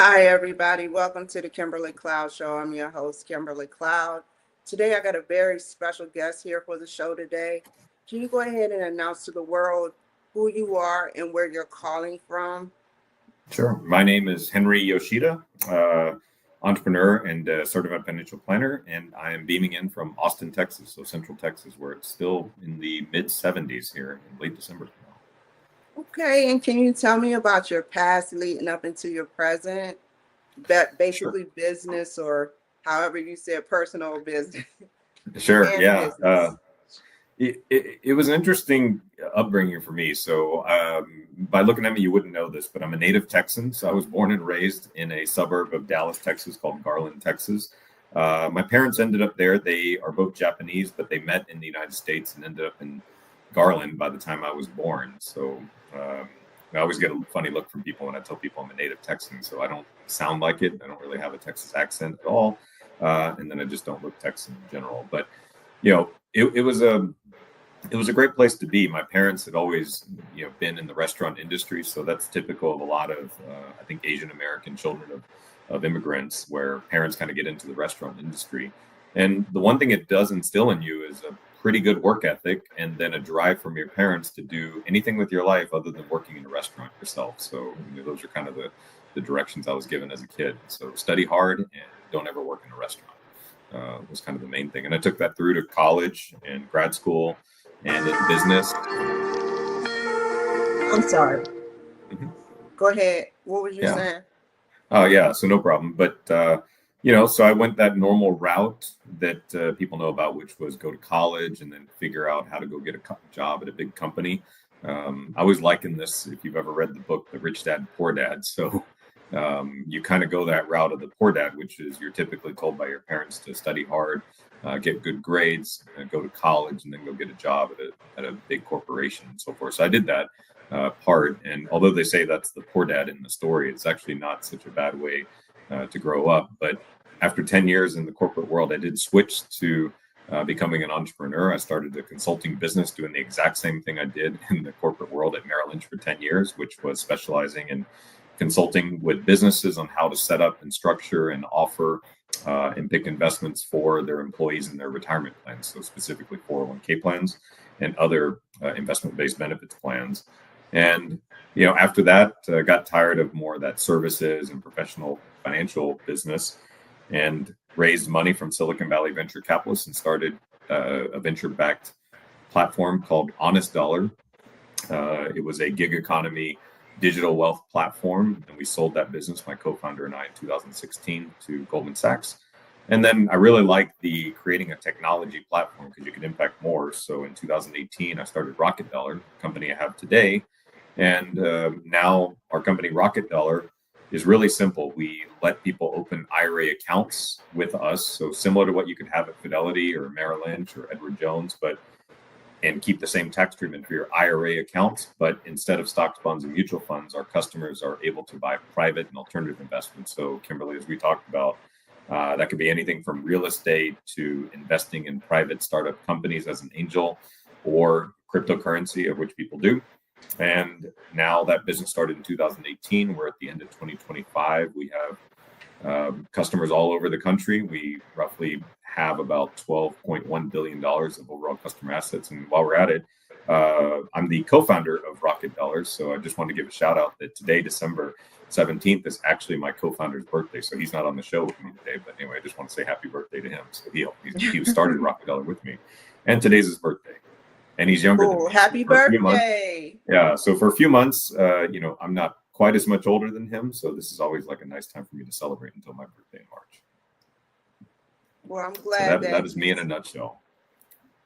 Hi, everybody. Welcome to the Kimberly Cloud Show. I'm your host, Kimberly Cloud. Today, I got a very special guest here for the show today. Can you go ahead and announce to the world who you are and where you're calling from? Sure. My name is Henry Yoshida, entrepreneur and certified financial planner, and I am beaming in from Austin, Texas, so Central Texas, where it's still in the mid 70s here in late December. Okay, and can you tell me about your past leading up into your present? That Sure. basically business or however you said personal business Sure. and Yeah. business. It was an interesting upbringing for me. So, by looking at me, you wouldn't know this, but I'm a native Texan. So, I was born and raised in a suburb of Dallas, Texas called Garland, Texas. My parents ended up there. They are both Japanese, but they met in the United States and ended up in Garland by the time I was born. So, I always get a funny look from people when I tell people I'm a native Texan. So, I don't sound like it. I don't really have a Texas accent at all. And then I just don't look Texan in general. But it was a great place to be. My parents had always, been in the restaurant industry, so that's typical of a lot of, I think, Asian American children of immigrants, where parents kind of get into the restaurant industry. And the one thing it does instill in you is a pretty good work ethic, and then a drive from your parents to do anything with your life other than working in a restaurant yourself. So those are kind of the directions I was given as a kid. So study hard and don't ever work in a restaurant. Was kind of the main thing. And I took that through to college and grad school and in business. I'm sorry. Mhm. Go ahead. What was you Yeah. saying? Oh, yeah. So no problem. But, so I went that normal route that people know about, which was go to college and then figure out how to go get a job at a big company. I always liken this, if you've ever read the book, The Rich Dad, Poor Dad. So you kind of go that route of the poor dad, which is you're typically told by your parents to study hard, get good grades, go to college, and then go get a job at a big corporation and so forth. So I did that part. And although they say that's the poor dad in the story, it's actually not such a bad way to grow up. But after 10 years in the corporate world, I did switch to becoming an entrepreneur. I started a consulting business doing the exact same thing I did in the corporate world at Merrill Lynch for 10 years, which was specializing in consulting with businesses on how to set up and structure and offer and pick investments for their employees and their retirement plans. So specifically 401k plans and other investment-based benefits plans. And after that, got tired of more of that services and professional financial business, and raised money from Silicon Valley venture capitalists and started a venture-backed platform called Honest Dollar. It was a gig economy digital wealth platform, and we sold that business, my co-founder and I, in 2016 to Goldman Sachs. And then I really liked the creating a technology platform because you could impact more. So in 2018, I started Rocket Dollar, the company I have today. And now our company, Rocket Dollar, is really simple. We let people open IRA accounts with us. So similar to what you could have at Fidelity or Merrill Lynch or Edward Jones, and keep the same tax treatment for your IRA accounts. But instead of stocks, bonds, and mutual funds, our customers are able to buy private and alternative investments. So, Kimberly, as we talked about, that could be anything from real estate to investing in private startup companies as an angel, or cryptocurrency, of which people do. And now that business started in 2018. We're at the end of 2025. We have customers all over the country. We roughly have about $12.1 billion of overall customer assets. And while we're at it, I'm the co-founder of Rocket Dollars. So I just want to give a shout out that today, December 17th, is actually my co-founder's birthday. So he's not on the show with me today. But anyway, I just want to say happy birthday to him. So he started Rocket Dollar with me. And today's his birthday. And he's younger than Oh, me. happy birthday. Yeah. So for a few months, I'm not quite as much older than him. So this is always like a nice time for me to celebrate until my birthday in March. Well, I'm So glad that is me in a nutshell.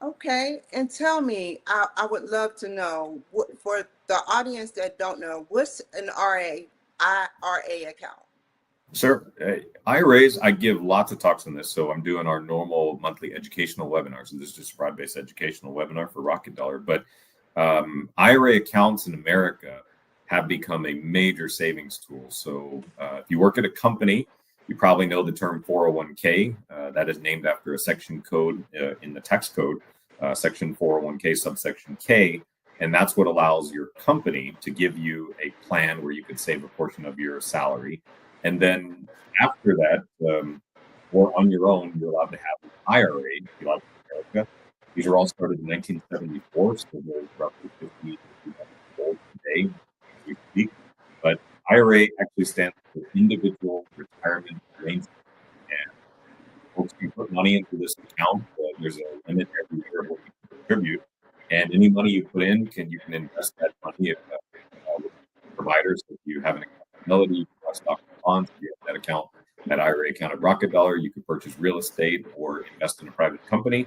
Okay, and tell me, I would love to know, for the audience that don't know, what's an IRA account? Sir, IRAs, I give lots of talks on this. So I'm doing our normal monthly educational webinar. So this is just a broad-based educational webinar for Rocket Dollar. But IRA accounts in America have become a major savings tool. So if you work at a company, you probably know the term 401k. That is named after a section code in the tax code, section 401k subsection K. And that's what allows your company to give you a plan where you could save a portion of your salary And then after that, or on your own, you're allowed to have an IRA, if you like America. These are all started in 1974, so they're roughly 50 old today as we speak. But IRA actually stands for Individual Retirement Arrangement. And folks can put money into this account. There's a limit every year of what you can contribute. And any money you put in, you can invest that money with providers. If you have an account with Melody, you can buy stock and bonds. If you have that account, that IRA account at Rocket Dollar, you could purchase real estate or invest in a private company.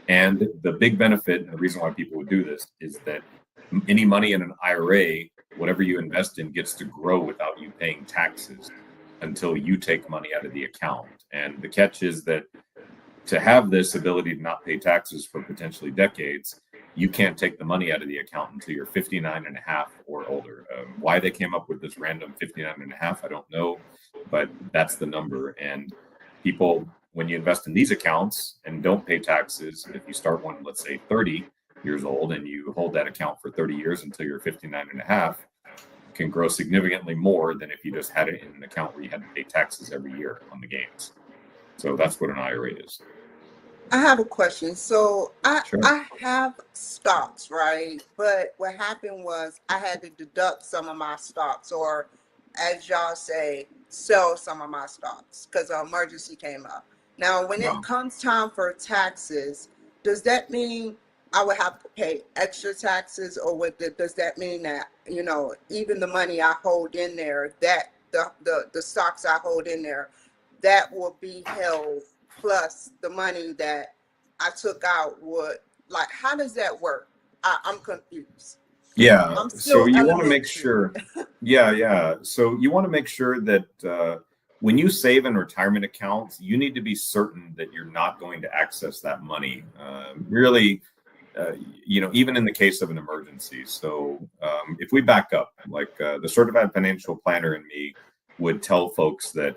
And the big benefit, and the reason why people would do this, is that any money in an IRA, whatever you invest in, gets to grow without you paying taxes until you take money out of the account. And the catch is that to have this ability to not pay taxes for potentially decades, you can't take the money out of the account until you're 59 and a half or older. Why they came up with this random 59 and a half, I don't know, but that's the number. And people, when you invest in these accounts and don't pay taxes, if you start one, let's say 30 years old, and you hold that account for 30 years until you're 59 and a half, can grow significantly more than if you just had it in an account where you had to pay taxes every year on the gains. So that's what an IRA is. I have a question. So Sure. I have stocks, right? But what happened was I had to deduct some of my stocks, or as y'all say, sell some of my stocks because an emergency came up. Now, when Wow. it comes time for taxes, does that mean I would have to pay extra taxes, or does that mean that, even the money I hold in there, that the stocks I hold in there, that will be held plus the money that I took out would, like, how does that work? I'm confused. Yeah. I'm So still you want to make elementary. sure. Yeah. So you want to make sure that when you save in retirement accounts, you need to be certain that you're not going to access that money. Really, even in the case of an emergency. So if we back up, like the certified financial planner in me would tell folks that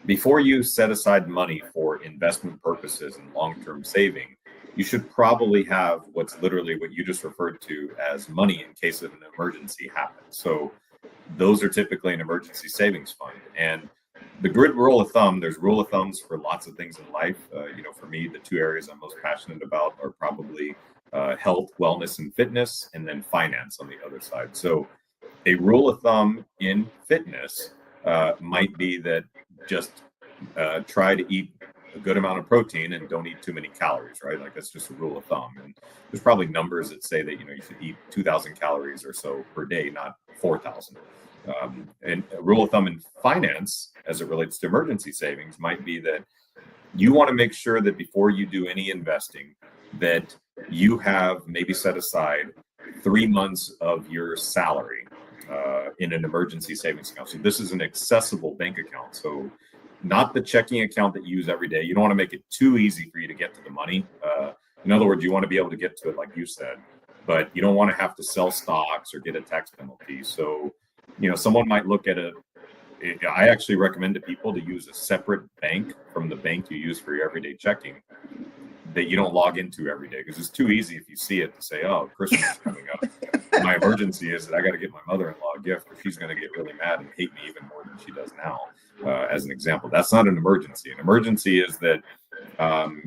before you set aside money for investment purposes and long-term saving, you should probably have what's literally what you just referred to as money in case of an emergency happens. So those are typically an emergency savings fund. And the good rule of thumb, there's rule of thumbs for lots of things in life. For me, the two areas I'm most passionate about are probably health, wellness, and fitness, and then finance on the other side. So a rule of thumb in fitness might be that just try to eat a good amount of protein and don't eat too many calories, right? Like that's just a rule of thumb. And there's probably numbers that say that, you should eat 2,000 calories or so per day, not 4,000. And a rule of thumb in finance, as it relates to emergency savings, might be that you want to make sure that before you do any investing, that you have maybe set aside 3 months of your salary in an emergency savings account. So this is an accessible bank account. So not the checking account that you use every day. You don't want to make it too easy for you to get to the money. In other words, you want to be able to get to it, like you said, but you don't want to have to sell stocks or get a tax penalty. So, someone might look at I actually recommend to people to use a separate bank from the bank you use for your everyday checking that you don't log into every day, because it's too easy if you see it to say, oh, Christmas is coming up. My emergency is that I got to get my mother-in-law a gift, or she's going to get really mad and hate me even more than she does now. As an example, that's not an emergency. An emergency is that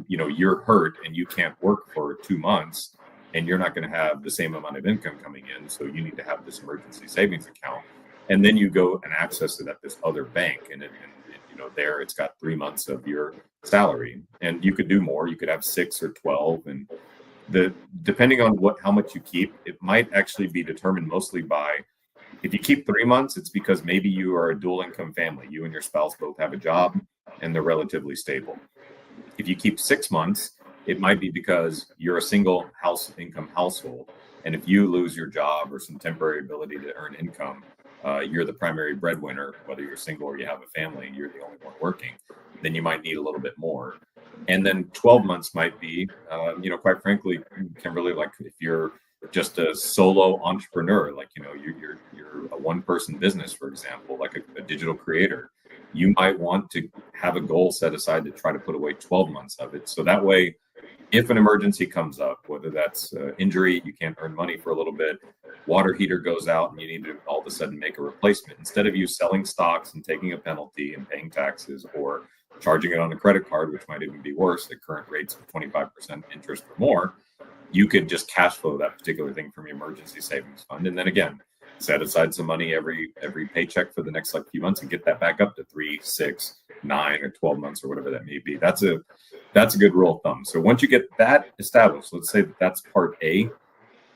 you're hurt and you can't work for 2 months, and you're not going to have the same amount of income coming in, so you need to have this emergency savings account, and then you go and access it at this other bank, and there it's got 3 months of your salary, and you could do more. You could have 6 or 12, and depending on how much you keep, it might actually be determined mostly by, if you keep 3 months, it's because maybe you are a dual income family. You and your spouse both have a job and they're relatively stable. If you keep 6 months, it might be because you're a single income household. And if you lose your job or some temporary ability to earn income, you're the primary breadwinner, whether you're single or you have a family, you're the only one working, then you might need a little bit more. And then 12 months might be, quite frankly, Kimberly, like if you're just a solo entrepreneur, like, you're a one-person business, for example, like a digital creator, you might want to have a goal set aside to try to put away 12 months of it. So that way if an emergency comes up, whether that's injury, you can't earn money for a little bit, water heater goes out and you need to all of a sudden make a replacement, instead of you selling stocks and taking a penalty and paying taxes, or charging it on a credit card, which might even be worse at current rates of 25% interest or more, you could just cash flow that particular thing from your emergency savings fund. And then again, set aside some money every paycheck for the next like few months and get that back up to 3, 6, 9, or 12 months or whatever that may be. That's a good rule of thumb. So once you get that established, let's say that that's part A,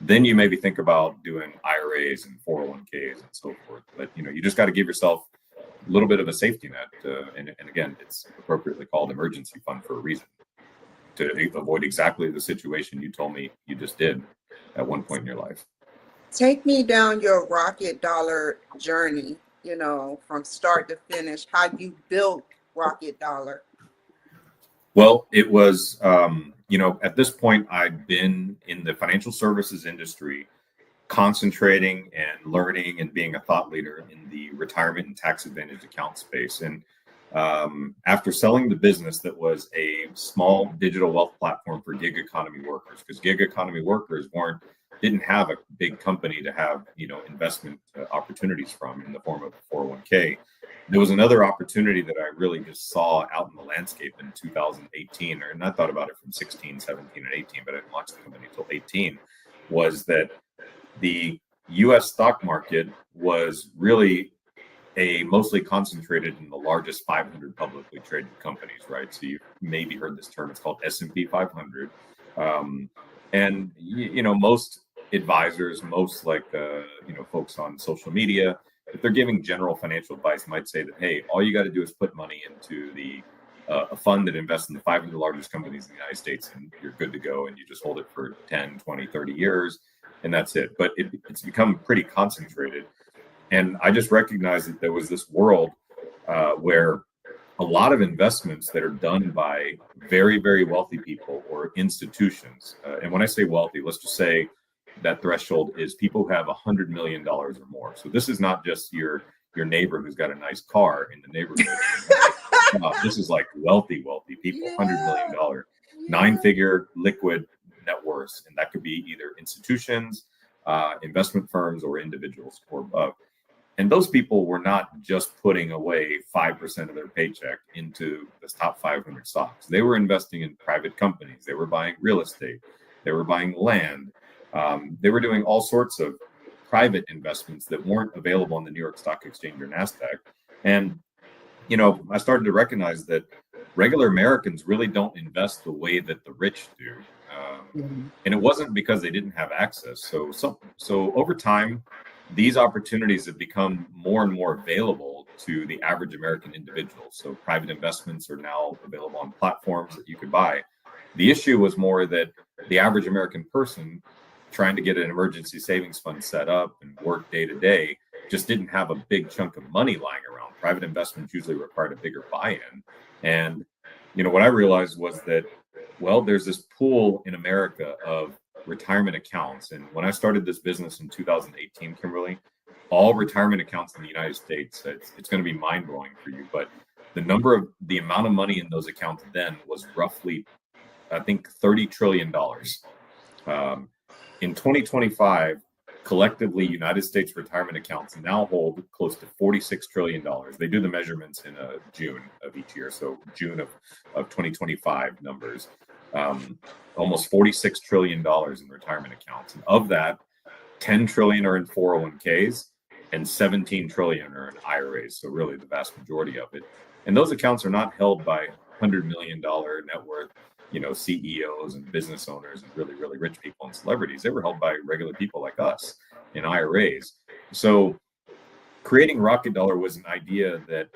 then you maybe think about doing IRAs and 401ks and so forth. But you just got to give yourself a little bit of a safety net. And again, it's appropriately called emergency fund for a reason, to avoid exactly the situation you told me you just did at one point in your life. Take me down your Rocket Dollar journey, from start to finish, how you built Rocket Dollar. Well, it was, at this point, I'd been in the financial services industry, concentrating and learning and being a thought leader in the retirement and tax advantage account space. And after selling the business that was a small digital wealth platform for gig economy workers, because gig economy workers didn't have a big company to have investment opportunities from in the form of a 401k. There was another opportunity that I really just saw out in the landscape in 2018, and I thought about it from 16, 17, and 18, but I didn't launch the company until 18, was that the U.S. stock market was really mostly concentrated in the largest 500 publicly traded companies, right? So you maybe heard this term. It's called S&P 500. And most advisors, most folks on social media, if they're giving general financial advice, might say that, hey, all you got to do is put money into a fund that invests in the 500 largest companies in the United States, and you're good to go, and you just hold it for 10, 20, 30 years, and that's it. But it's become pretty concentrated. And I just recognized that there was this world where a lot of investments that are done by very, very wealthy people or institutions. And when I say wealthy, let's just say that threshold is people who have $100 million or more. So this is not just your neighbor who's got a nice car in the neighborhood. This is like wealthy people, $100 million, 9-figure liquid net worths. And that could be either institutions, investment firms, or individuals or above. And those people were not just putting away 5% of their paycheck into the top 500 stocks. They were investing in private companies. They were buying real estate. They were buying land. They were doing all sorts of private investments that weren't available on the New York Stock Exchange or NASDAQ. And, I started to recognize that regular Americans really don't invest the way that the rich do. And it wasn't because they didn't have access. So over time, these opportunities have become more and more available to the average American individual. So private investments are now available on platforms that you could buy. The issue was more that the average American person trying to get an emergency savings fund set up and work day to day just didn't have a big chunk of money lying around. Private investments usually required a bigger buy-in. And, what I realized was that, well, there's this pool in America of retirement accounts. And when I started this business in 2018, Kimberly, all retirement accounts in the United States, it's going to be mind blowing for you. But the amount of money in those accounts then was roughly, I think, $30 trillion. In 2025, collectively, United States retirement accounts now hold close to $46 trillion. They do the measurements in June of each year. So June of 2025 numbers. Almost $46 trillion in retirement accounts. And of that, 10 trillion are in 401ks and 17 trillion are in IRAs. So really the vast majority of it. And those accounts are not held by $100 million net worth, CEOs and business owners and really, really rich people and celebrities. They were held by regular people like us in IRAs. So creating Rocket Dollar was an idea that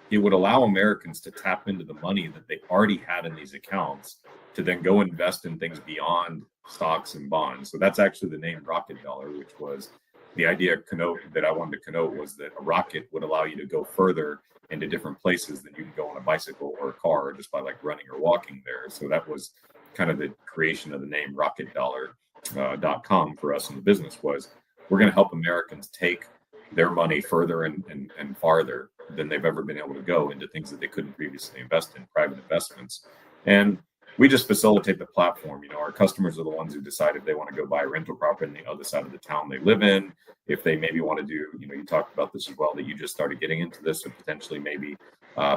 it would allow Americans to tap into the money that they already had in these accounts to then go invest in things beyond stocks and bonds. So that's actually the name Rocket Dollar, which was the idea that I wanted to connote was that a rocket would allow you to go further into different places than you can go on a bicycle or a car just by like running or walking there. So that was kind of the creation of the name rocketdollar.com for us in the business. Was we're going to help Americans take their money further and farther than they've ever been able to go into things that they couldn't previously invest in, private investments. And We just facilitate the platform. Our customers are the ones who decide if they want to go buy a rental property on the other side of the town they live in. If they maybe want to do, you talked about this as well, that you just started getting into this, and potentially maybe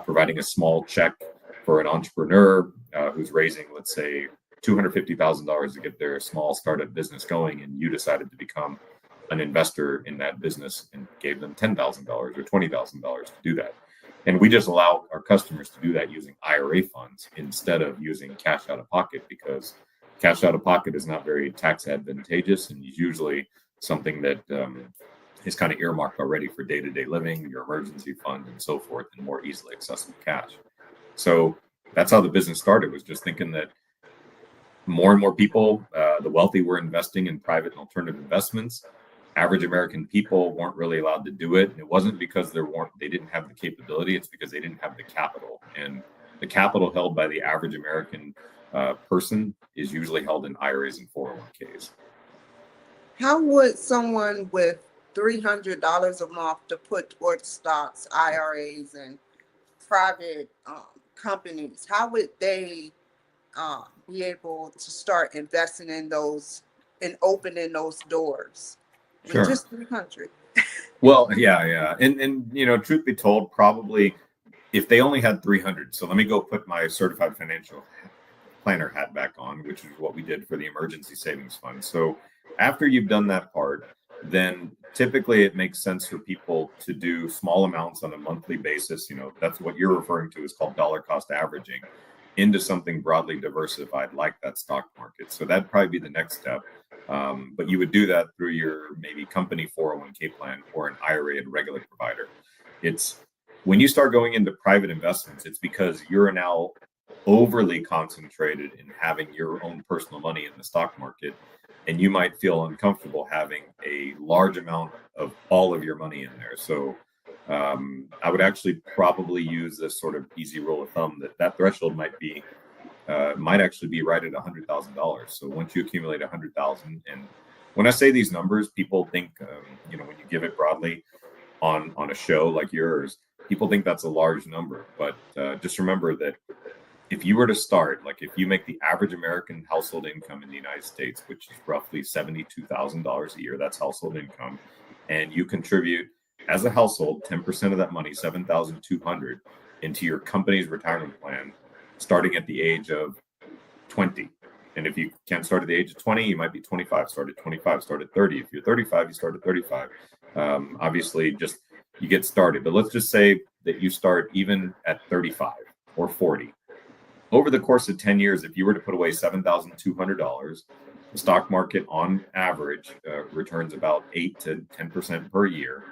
providing a small check for an entrepreneur who's raising, let's say, $250,000 to get their small startup business going, and you decided to become an investor in that business and gave them $10,000 or $20,000 to do that. And we just allow our customers to do that using IRA funds instead of using cash out of pocket, because cash out of pocket is not very tax advantageous and is usually something that is kind of earmarked already for day-to-day living, your emergency fund, and so forth, and more easily accessible cash. So that's how the business started, was just thinking that more and more people, the wealthy, were investing in private and alternative investments. Average American people weren't really allowed to do it. And it wasn't because they didn't have the capability. It's because they didn't have the capital. And the capital held by the average American person is usually held in IRAs and 401ks. How would someone with $300 a month to put towards stocks, IRAs, and private companies, how would they be able to start investing in those and opening those doors? Sure. Just 300. Well, yeah. And truth be told, probably if they only had 300. So let me go put my certified financial planner hat back on, which is what we did for the emergency savings fund. So after you've done that part, then typically it makes sense for people to do small amounts on a monthly basis. That's what you're referring to is called dollar cost averaging, into something broadly diversified like that stock market. So that'd probably be the next step. But you would do that through your maybe company 401k plan or an IRA at a regular provider. It's when you start going into private investments, it's because you're now overly concentrated in having your own personal money in the stock market, and you might feel uncomfortable having a large amount of all of your money in there. So I would actually probably use this sort of easy rule of thumb that threshold might actually be right at $100,000. So once you accumulate 100,000, and when I say these numbers, people think, when you give it broadly on a show like yours, people think that's a large number. But just remember that if you were to start, like if you make the average American household income in the United States, which is roughly $72,000 a year, that's household income, and you contribute as a household 10% of that money, $7,200, into your company's retirement plan, starting at the age of 20. And if you can't start at the age of 20, you might be 25. Start at 25, start at 30. If you're 35, you start at 35. Obviously, just you get started. But let's just say that you start even at 35 or 40. Over the course of 10 years, if you were to put away $7,200, the stock market on average returns about 8 to 10% per year.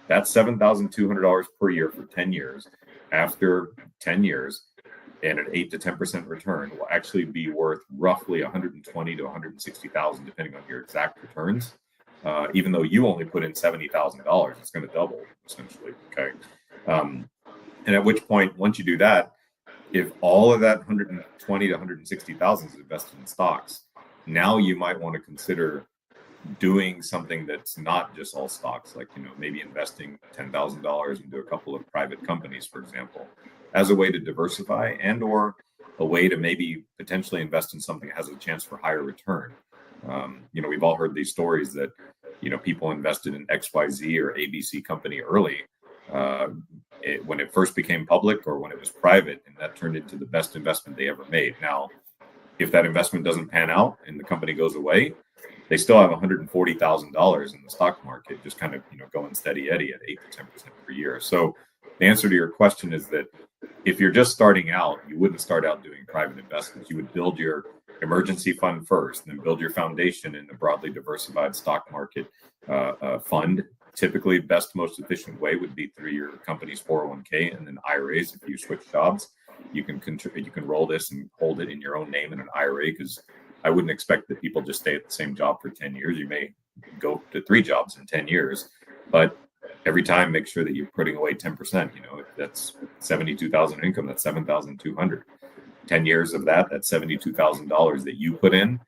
That's $7,200 per year for 10 years. After 10 years, and an 8 to 10% return will actually be worth roughly 120 to 160,000, depending on your exact returns. Even though you only put in $70,000, it's going to double essentially. Okay, and at which point, once you do that, if all of that 120 to 160,000 is invested in stocks, now you might want to consider doing something that's not just all stocks, like maybe investing $10,000 into a couple of private companies, for example, as a way to diversify, and or a way to maybe potentially invest in something that has a chance for higher return. We've all heard these stories that people invested in XYZ or ABC company early when it first became public or when it was private, and that turned into the best investment they ever made. Now, if that investment doesn't pan out and the company goes away, they still have $140,000 in the stock market, just kind of going steady Eddie at 8 to 10% per year. So the answer to your question is that if you're just starting out, you wouldn't start out doing private investments. You would build your emergency fund first, and then build your foundation in a broadly diversified stock market fund. Typically, best, most efficient way would be through your company's 401k, and then IRAs. If you switch jobs, you can roll this and hold it in your own name in an IRA, because I wouldn't expect that people just stay at the same job for 10 years. You may go to 3 jobs in 10 years, but every time make sure that you're putting away 10%. If that's 72,000 income, that's 7,200. 10 years of that's $72,000 that you put in.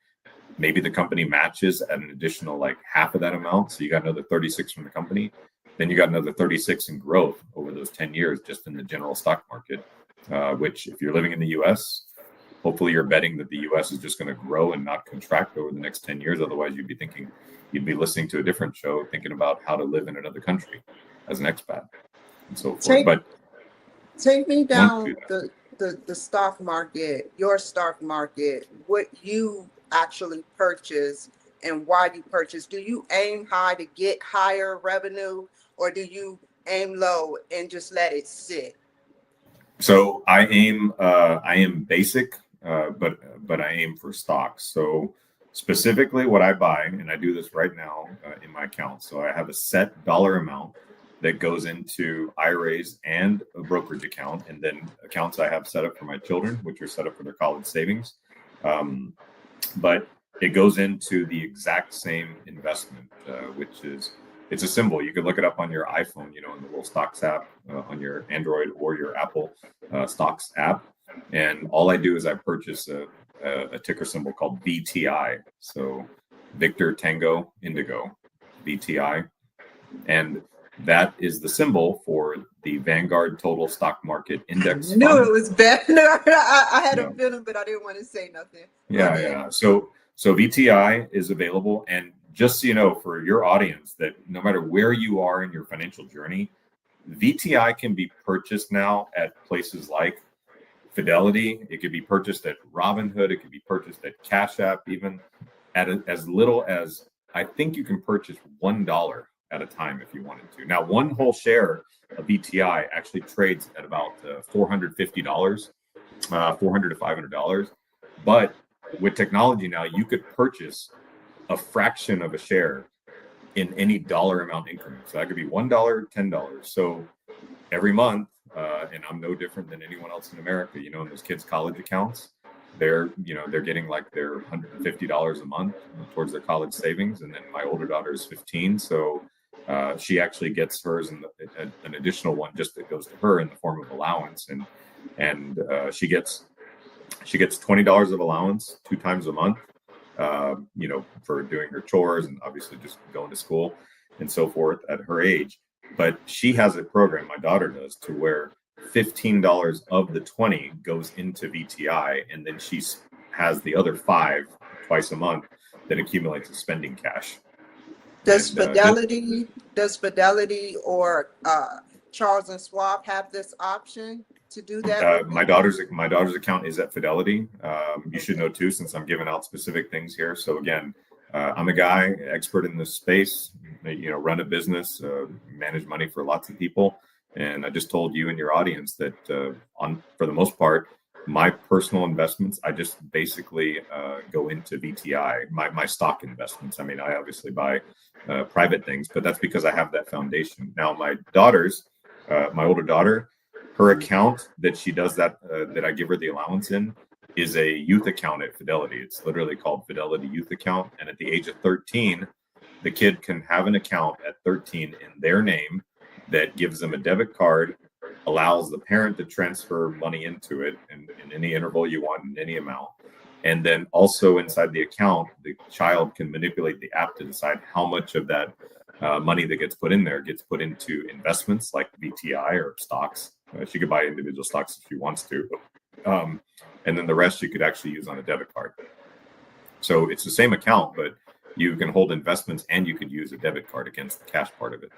Maybe the company matches at an additional like half of that amount. So you got another 36 from the company. Then you got another 36 in growth over those 10 years, just in the general stock market, which if you're living in the US, hopefully you're betting that the US is just going to grow and not contract over the next 10 years. Otherwise, you'd be listening to a different show thinking about how to live in another country as an expat and so forth. But take me once down you, the stock market, your stock market, what you actually purchase and why you purchase. Do you aim high to get higher revenue, or do you aim low and just let it sit? So I am basic, but I aim for stocks. So specifically, what I buy, and I do this right now in my account. So I have a set dollar amount that goes into IRAs and a brokerage account, and then accounts I have set up for my children, which are set up for their college savings. But it goes into the exact same investment, which is it's a symbol. You can look it up on your iPhone, in the little stocks app on your Android or your Apple stocks app. And all I do is I purchase a ticker symbol called VTI. So Victor Tango Indigo, VTI. And that is the symbol for the Vanguard Total Stock Market Index Knew Fund. it was bad. I had a feeling, but I didn't want to say nothing. Yeah. So VTI is available, and just so you know, for your audience, that no matter where you are in your financial journey, VTI can be purchased now at places like Fidelity. It could be purchased at Robinhood. It could be purchased at Cash App, even at as little as I think you can purchase $1 at a time if you wanted to. Now, one whole share of VTI actually trades at about $450, $400 to $500. But with technology now, you could purchase a fraction of a share in any dollar amount increment. So that could be $1, $10. So every month, and I'm no different than anyone else in America, in those kids' college accounts, they're getting like their $150 a month towards their college savings. And then my older daughter is 15. So she actually gets hers and an additional one just that goes to her in the form of allowance. And she gets $20 of allowance 2 times a month, for doing her chores and obviously just going to school and so forth at her age. But she has a program, my daughter does, to where $15 of the 20 goes into VTI, and then she has the other 5 twice a month that accumulates as spending cash. Does Fidelity or Charles and Schwab have this option to do that? My daughter's account is at Fidelity. You should know too, since I'm giving out specific things here. So again, I'm a guy expert in this space. Run a business, manage money for lots of people, and I just told you and your audience that for the most part, my personal investments, I just basically go into VTI, my stock investments. I mean, I obviously buy private things, but that's because I have that foundation. Now, my older daughter, her account that she does that I give her the allowance in is a youth account at Fidelity. It's literally called Fidelity Youth Account. And at the age of 13, the kid can have an account at 13 in their name that gives them a debit card, allows the parent to transfer money into it in any interval you want, in any amount. And then also inside the account, the child can manipulate the app to decide how much of that money that gets put in there gets put into investments like VTI or stocks. She could buy individual stocks if she wants to. And then the rest you could actually use on a debit card. So it's the same account, but you can hold investments and you could use a debit card against the cash part of it.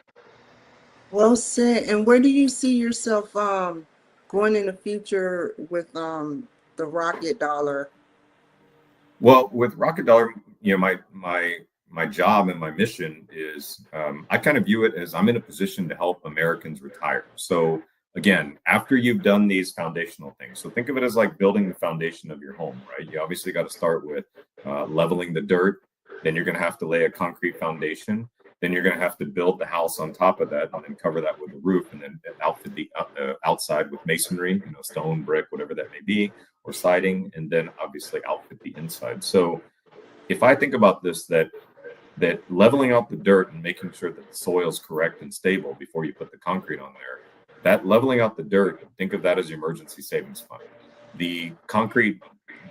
Well said. And where do you see yourself going in the future with the Rocket Dollar? Well, with Rocket Dollar, my job and my mission is I kind of view it as I'm in a position to help Americans retire. So again, after you've done these foundational things, so think of it as like building the foundation of your home, right? You obviously got to start with leveling the dirt. Then you're going to have to lay a concrete foundation. Then you're going to have to build the house on top of that and then cover that with a roof and then outfit the outside with masonry, stone, brick, whatever that may be, or siding, and then obviously outfit the inside. So if I think about this, that leveling out the dirt and making sure that the soil is correct and stable before you put the concrete on there, that leveling out the dirt, think of that as your emergency savings fund. The concrete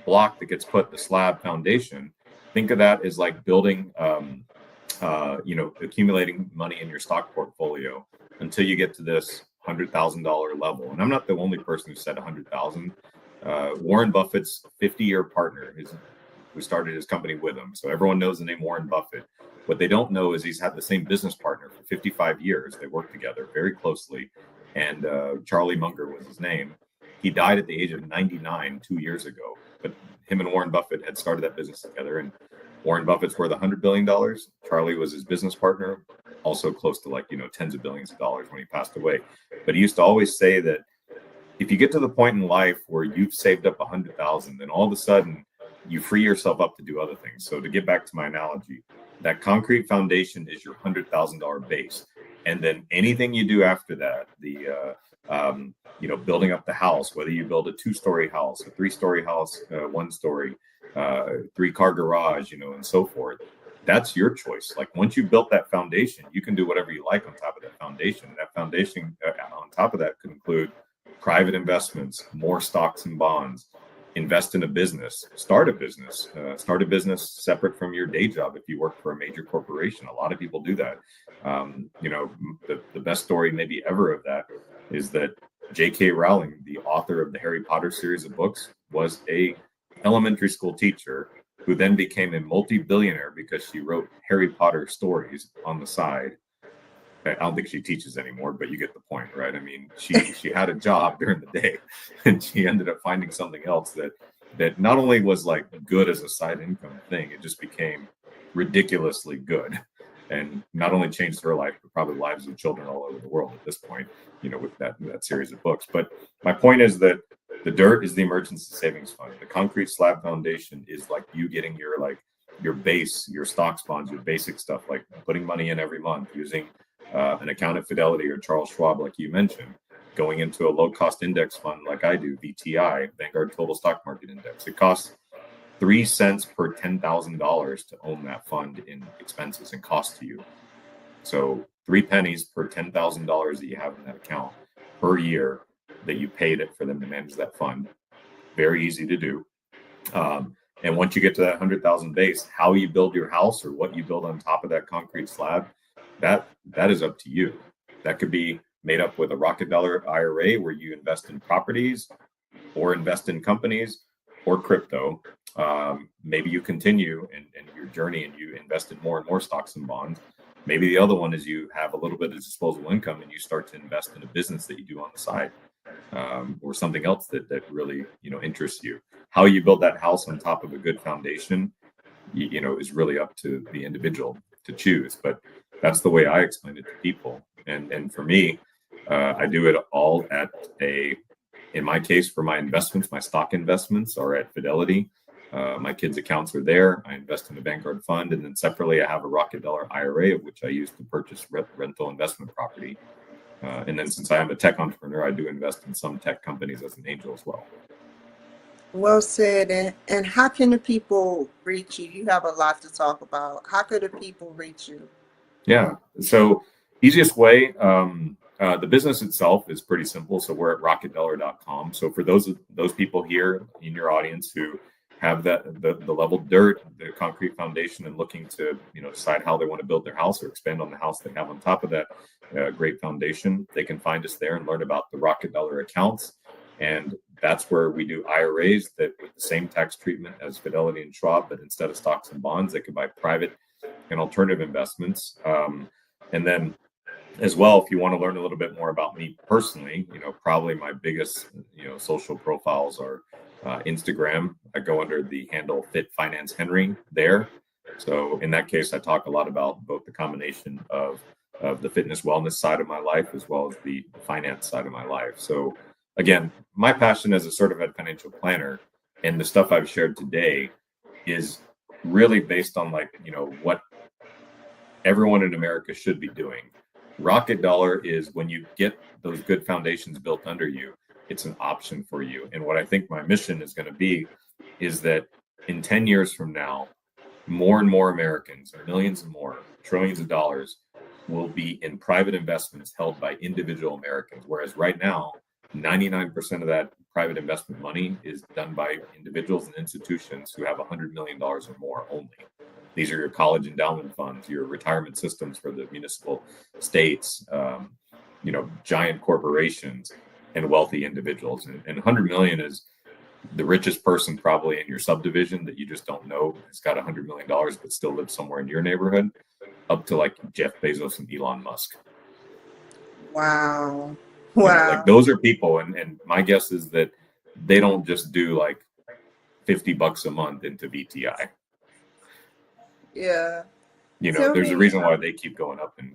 block that gets put, the slab foundation, think of that as like building, accumulating money in your stock portfolio until you get to this $100,000 level. And I'm not the only person who said 100,000. Warren Buffett's 50-year partner, who started his company with him. So everyone knows the name Warren Buffett. What they don't know is he's had the same business partner for 55 years. They worked together very closely. And Charlie Munger was his name. He died at the age of 99 2 years ago. But him and Warren Buffett had started that business together. And Warren Buffett's worth $100 billion. Charlie was his business partner, also close to tens of billions of dollars when he passed away. But he used to always say that if you get to the point in life where you've saved up 100,000, then all of a sudden you free yourself up to do other things. So to get back to my analogy, that concrete foundation is your $100,000 base. And then anything you do after that, building up the house, whether you build a 2-story house, a 3-story house, 1-story, 3-car garage, and so forth, that's your choice. Like once you built that foundation, you can do whatever you like on top of that foundation. And that foundation on top of that could include private investments, more stocks and bonds, invest in a business, start a business separate from your day job if you work for a major corporation. A lot of people do that. The best story maybe ever of that is that J.K. Rowling, the author of the Harry Potter series of books, was a elementary school teacher who then became a multi-billionaire because she wrote Harry Potter stories on the side. I don't think she teaches anymore, but you get the point, right? I mean, she had a job during the day, and she ended up finding something else that not only was like good as a side income thing, it just became ridiculously good, and not only changed her life, but probably lives of children all over the world at this point, with that series of books. But my point is that the dirt is the emergency savings fund. The concrete slab foundation is like you getting your base, your stocks, bonds, your basic stuff, like putting money in every month using an account at Fidelity or Charles Schwab, like you mentioned, going into a low-cost index fund like I do, VTI, Vanguard Total Stock Market Index. It costs 3 cents per $10,000 to own that fund in expenses and cost to you. So 3 pennies per $10,000 that you have in that account per year that you paid it for them to manage that fund. Very easy to do. And once you get to that 100,000 base, how you build your house or what you build on top of that concrete slab, that is up to you. That could be made up with a Rocket Dollar IRA where you invest in properties or invest in companies or crypto. Maybe you continue in your journey and you invest in more and more stocks and bonds. Maybe the other one is you have a little bit of disposable income and you start to invest in a business that you do on the side, or something else that really interests you. How you build that house on top of a good foundation, is really up to the individual to choose. But that's the way I explain it to people. And for me, I do it all in my case, for my investments, my stock investments are at Fidelity. My kids' accounts are there. I invest in a Vanguard fund. And then separately, I have a Rocket Dollar IRA, which I use to purchase rental investment property. And then since I am a tech entrepreneur, I do invest in some tech companies as an angel as well. Well said. And how can the people reach you? You have a lot to talk about. How could the people reach you? Yeah. So easiest way, the business itself is pretty simple. So we're at rocketdollar.com. So for those people here in your audience who have the level dirt, the concrete foundation, and looking to decide how they want to build their house or expand on the house they have on top of that great foundation, they can find us there and learn about the Rocket Dollar accounts. And that's where we do IRAs that with the same tax treatment as Fidelity and Schwab, but instead of stocks and bonds, they can buy private and alternative investments. And then as well, if you want to learn a little bit more about me personally, probably my biggest, social profiles are Instagram. I go under the handle Fit Finance Henry there. So in that case, I talk a lot about both the combination of the fitness wellness side of my life as well as the finance side of my life. So again, my passion as a certified financial planner and the stuff I've shared today is really based on what everyone in America should be doing. Rocket Dollar is when you get those good foundations built under you, it's an option for you. And what I think my mission is going to be is that in 10 years from now, more and more Americans, millions and more, trillions of dollars will be in private investments held by individual Americans. Whereas right now, 99% of that private investment money is done by individuals and institutions who have $100 million or more only. These are your college endowment funds, your retirement systems for the municipal states, giant corporations and wealthy individuals. And 100 million is the richest person probably in your subdivision that you just don't know has got $100 million, but still lives somewhere in your neighborhood, up to like Jeff Bezos and Elon Musk. Wow. You know, like Wow. those are people. And my guess is that they don't just do like $50 a month into VTI. Yeah. You know, Tell there's a me, reason why they keep going up in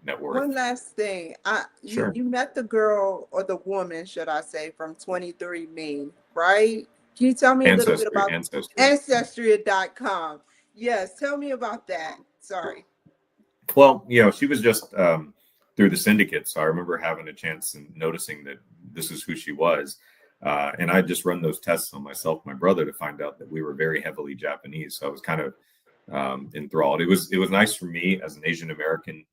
net worth. one last thing. You, Sure. you met the girl or the woman, should I say, from 23andMe, right? Can you tell me a little bit Ancestry, about ancestry. Ancestry.com? Yes, tell me about that. Sorry. Well, you know, she was just through the syndicate. So I remember having a chance and noticing that this is who she was. And I just run those tests on myself, my brother, to find out that we were very heavily Japanese. So I was kind of enthralled. It was nice for me as an Asian American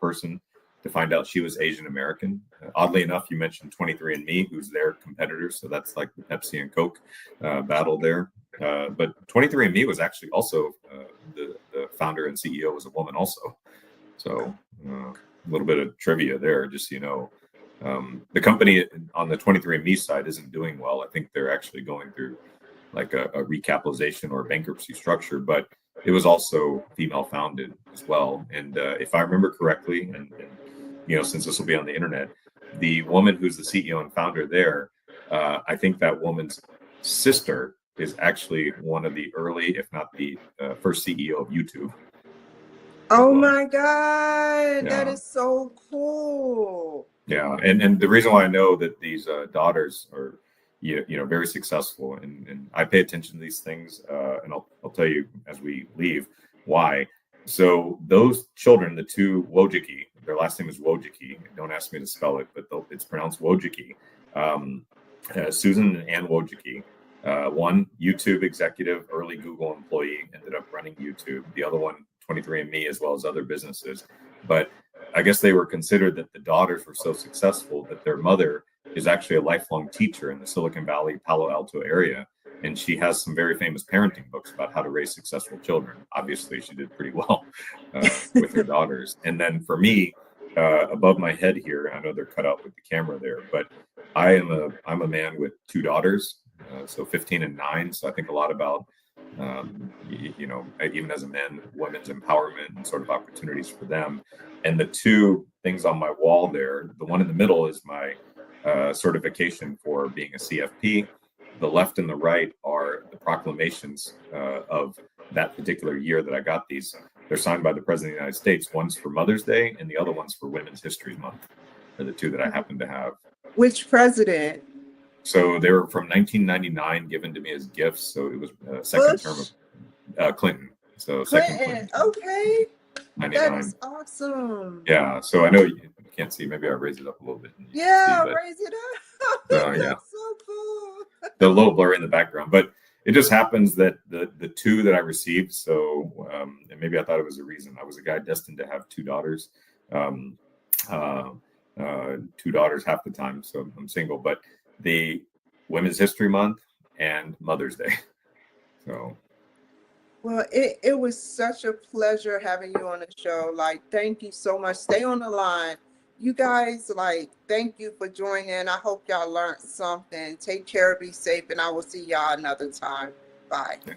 person to find out she was Asian American. Oddly enough, you mentioned 23andMe, who's their competitor. So that's like the Pepsi and Coke battle there. But 23andMe was actually also the founder and CEO was a woman also. So a little bit of trivia there, just so you know. The company on the 23andMe side isn't doing well. I think they're actually going through like a recapitalization or bankruptcy structure, but it was also female founded as well. And if I remember correctly, and you know, since this will be on the internet, the woman who's the CEO and founder there, I think that woman's sister is actually one of the early, if not the first CEO of YouTube. Oh Well. my God, that Yeah. is so cool. Yeah, and the reason why I know that these daughters are, you know, very successful, and I pay attention to these things, and I'll tell you as we leave why. So those children, the two Wojcicki, their last name is Wojcicki. Don't ask me to spell it, but it's pronounced Wojcicki. Susan and Ann Wojcicki. One YouTube executive, early Google employee, ended up running YouTube. The other one, 23andMe, as well as other businesses, but I guess they were considered that the daughters were so successful that their mother is actually a lifelong teacher in the Silicon Valley, Palo Alto area. And she has some very famous parenting books about how to raise successful children. Obviously, she did pretty well with her daughters. And then for me, above my head here, I know they're cut out with the camera there, but I'm a man with two daughters, so 15 and 9. So I think a lot about you know, even as a man, women's empowerment and sort of opportunities for them. And the two things on my wall there, the one in the middle is my certification for being a CFP. The left and the right are the proclamations of that particular year that I got these. They're signed by the President of the United States. One's for Mother's Day and the other one's for Women's History Month, are the two that I happen to have. Which president? So they were from 1999, given to me as gifts. So it was second Bush? term of Clinton. So Clinton. second Clinton. Okay. 99. That is awesome. Yeah. So I know you can't see. Maybe I raise it up a little bit. Yeah, See, raise it up. yeah. That's so cool. They're a little blurry in the background, but it just happens that the two that I received. So and maybe I thought it was a reason. I was a guy destined to have two daughters. Two daughters half the time, so I'm single. But the Women's History Month and Mother's Day. So. Well, it was such a pleasure having you on the show. Like, thank you so much. Stay on the line. You guys, like, thank you for joining. I hope y'all learned something. Take care, be safe, and I will see y'all another time. Bye. Yeah.